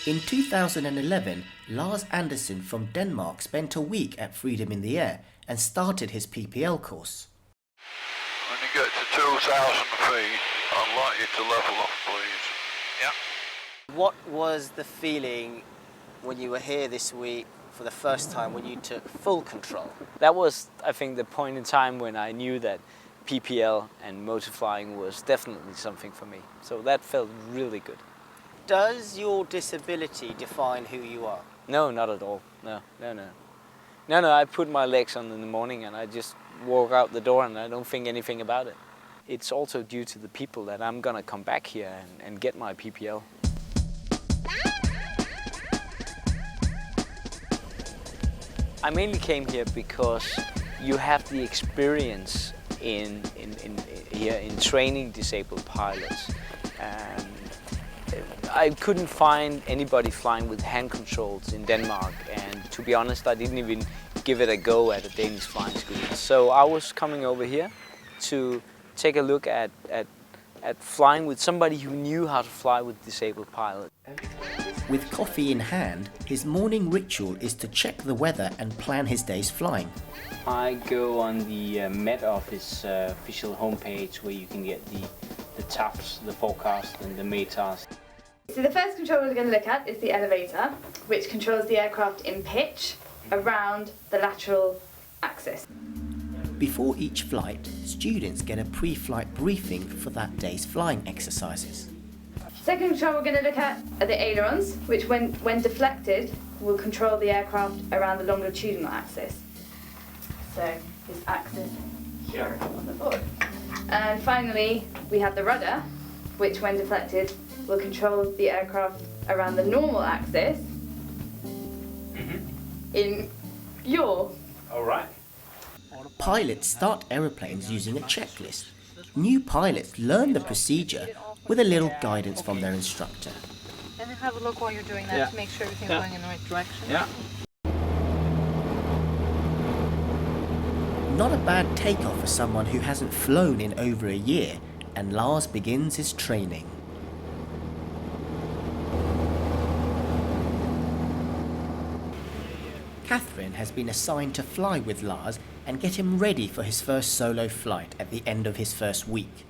In 2011, Lars Anderson from Denmark spent a week at Freedom in the Air and started his PPL course. When you get to 2,000 feet, I'd like you to level off, please. Yeah. What was the feeling when you were here this week for the first time, when you took full control? That was, I think, the point in time when I knew that PPL and motor flying was definitely something for me. So that felt really good. Does your disability define who you are? No, not at all. No. I put my legs on in the morning and I just walk out the door and I don't think anything about it. It's also due to the people that I'm gonna come back here and get my PPL. I mainly came here because you have the experience in training disabled pilots. I couldn't find anybody flying with hand controls in Denmark, and to be honest, I didn't even give it a go at a Danish flying school. So I was coming over here to take a look at flying with somebody who knew how to fly with disabled pilots. With coffee in hand, his morning ritual is to check the weather and plan his day's flying. I go on the Met Office official homepage where you can get the TAFs, the forecast and the METARs. So the first control we're going to look at is the elevator, which controls the aircraft in pitch around the lateral axis. Before each flight, students get a pre-flight briefing for that day's flying exercises. Second control we're going to look at are the ailerons, which when deflected will control the aircraft around the longitudinal axis. So this axis here on the board. And finally we have the rudder, which when deflected will control the aircraft around the normal axis in yaw. Alright. Pilots start aeroplanes using a checklist. New pilots learn the procedure with a little guidance from their instructor. And then have a look while you're doing that to make sure everything's going in the right direction. Yeah. Not a bad takeoff for someone who hasn't flown in over a year, and Lars begins his training. Catherine has been assigned to fly with Lars and get him ready for his first solo flight at the end of his first week.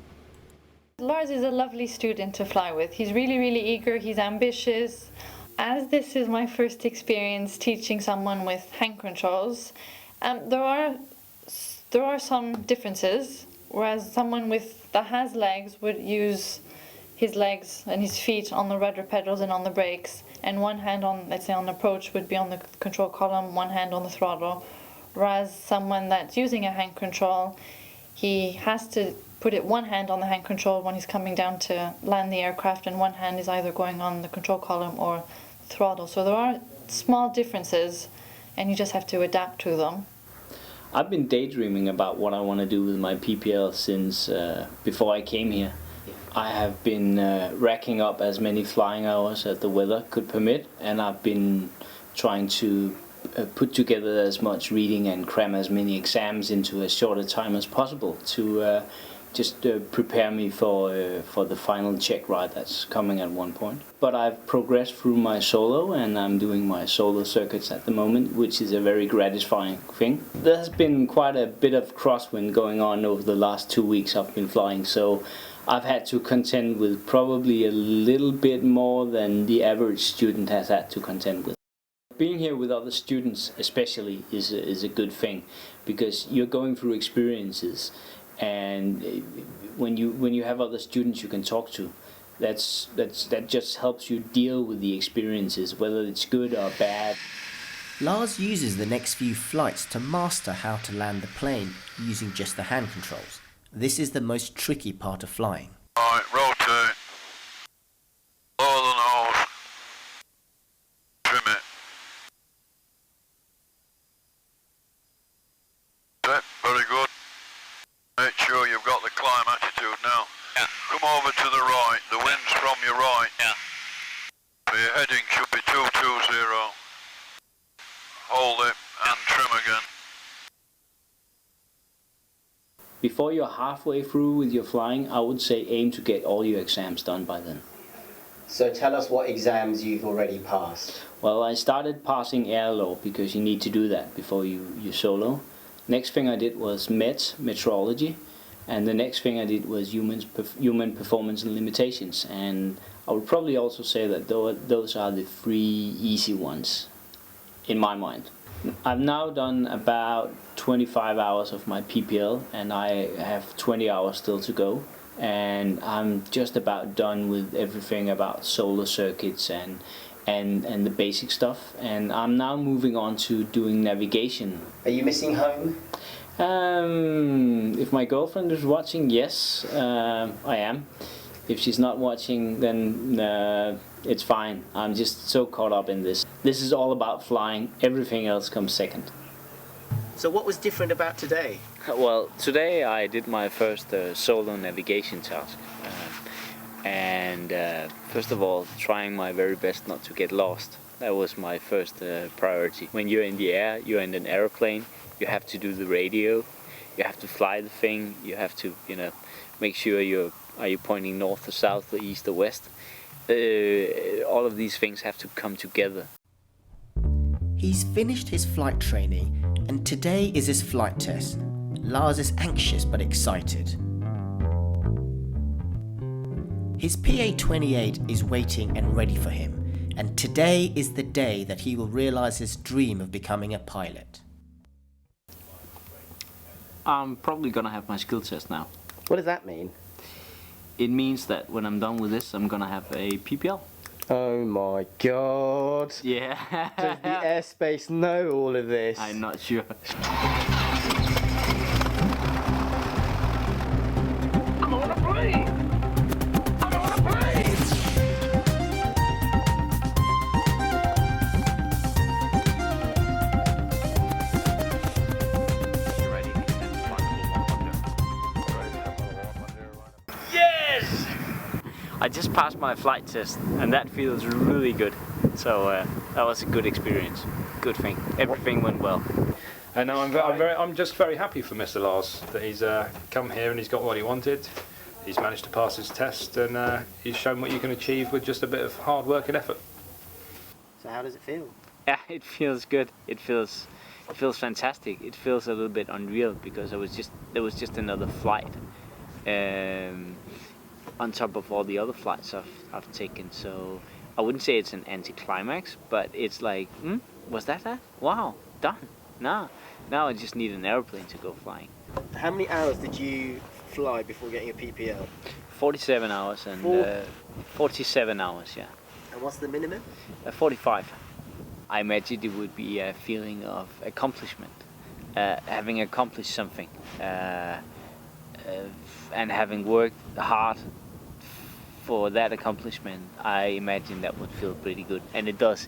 Lars is a lovely student to fly with. He's really eager, he's ambitious. As this is my first experience teaching someone with hand controls, there are some differences, whereas someone that has legs would use his legs and his feet on the rudder pedals and on the brakes, and one hand on, let's say on approach, would be on the control column, one hand on the throttle, whereas someone that's using a hand control, he has to put one hand on the hand control when he's coming down to land the aircraft, and one hand is either going on the control column or throttle. So there are small differences and you just have to adapt to them. I've been daydreaming about what I want to do with my PPL since before I came here. I have been racking up as many flying hours as the weather could permit, and I've been trying to put together as much reading and cram as many exams into as short a time as possible to just prepare me for the final check ride that's coming at one point. But I've progressed through my solo, and I'm doing my solo circuits at the moment, which is a very gratifying thing. There's been quite a bit of crosswind going on over the last 2 weeks I've been flying, so I've had to contend with probably a little bit more than the average student has had to contend with. Being here with other students especially is a good thing, because you're going through experiences, and when you have other students you can talk to, that just helps you deal with the experiences, whether it's good or bad. Lars uses the next few flights to master how to land the plane using just the hand controls. This is the most tricky part of flying. Alright, rotate. Lower the nose. Trim it. That's it, very good. Make sure you've got the climb attitude now. Yeah. Come over to the right. The wind's from your right. Yeah. So your heading should be 220. Hold it and trim again. Before you're halfway through with your flying, I would say aim to get all your exams done by then. So tell us what exams you've already passed. Well, I started passing air law because you need to do that before you solo. Next thing I did was metrology, and the next thing I did was human performance and limitations. And I would probably also say that those are the 3 easy ones, in my mind. I've now done about 25 hours of my PPL, and I have 20 hours still to go. And I'm just about done with everything about solar circuits and the basic stuff. And I'm now moving on to doing navigation. Are you missing home? If my girlfriend is watching, yes, I am. If she's not watching, then it's fine. I'm just so caught up in this. This is all about flying. Everything else comes second. So what was different about today? Well, today I did my first solo navigation task. First of all, trying my very best not to get lost. That was my first priority. When you're in the air, you're in an aeroplane, you have to do the radio, you have to fly the thing, you have to, make sure are you pointing north or south or east or west. All of these things have to come together. He's finished his flight training and today is his flight test. Lars is anxious but excited. His PA-28 is waiting and ready for him, and today is the day that he will realise his dream of becoming a pilot. I'm probably gonna have my skill test now. What does that mean? It means that when I'm done with this, I'm gonna have a PPL. Oh my god. Yeah. Does the airspace know all of this? I'm not sure. I'm on a plane! I'm on a plane! You ready? Yes! I just passed my flight test, and that feels really good. So that was a good experience. Good thing. Everything went well. And now I'm just very happy for Mr. Lars that he's come here and he's got what he wanted. He's managed to pass his test, and he's shown what you can achieve with just a bit of hard work and effort. So how does it feel? Yeah, it feels good. It feels fantastic. It feels a little bit unreal because there was just another flight on top of all the other flights I've taken. So I wouldn't say it's an anticlimax, but it's like, was that? Wow, done. Now I just need an airplane to go flying. How many hours did you fly before getting a PPL? 47 hours and 47 hours, yeah. And what's the minimum? 45. I imagined it would be a feeling of accomplishment, having accomplished something, and having worked hard for that accomplishment. I imagine that would feel pretty good, and it does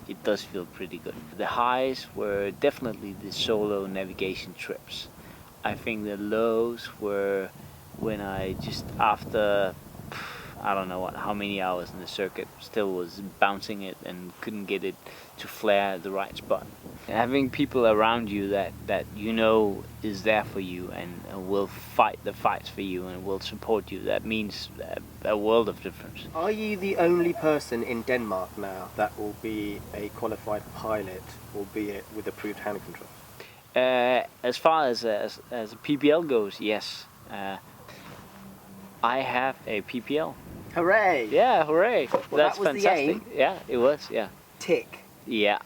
feel pretty good. The highs were definitely the solo navigation trips. I think the lows were when I just, after I don't know how many hours in the circuit, still was bouncing it and couldn't get it to flare at the right spot. Having people around you that is there for you and will fight the fights for you and will support you, that means a world of difference. Are you the only person in Denmark now that will be a qualified pilot, albeit with approved hand controls? As far as a PPL goes, yes. I have a PPL. Hooray! Yeah, hooray! Well, That's that was fantastic. the aim. Yeah, it was. Yeah. Tick. Yeah.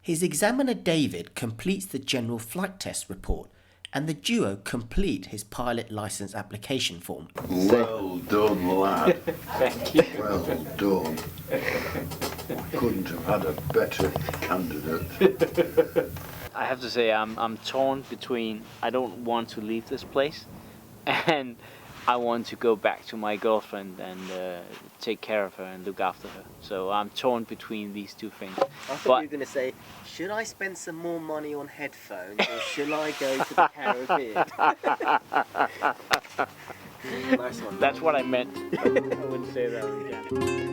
His examiner David completes the general flight test report and the duo complete his pilot license application form. Well done, lad. Thank you. Well done. Couldn't have had a better candidate. I have to say I'm torn between I don't want to leave this place and I want to go back to my girlfriend and take care of her and look after her. So I'm torn between these two things. I thought you were going to say, should I spend some more money on headphones or should I go to the Caribbean? Nice one. That's what I meant. I wouldn't say that again.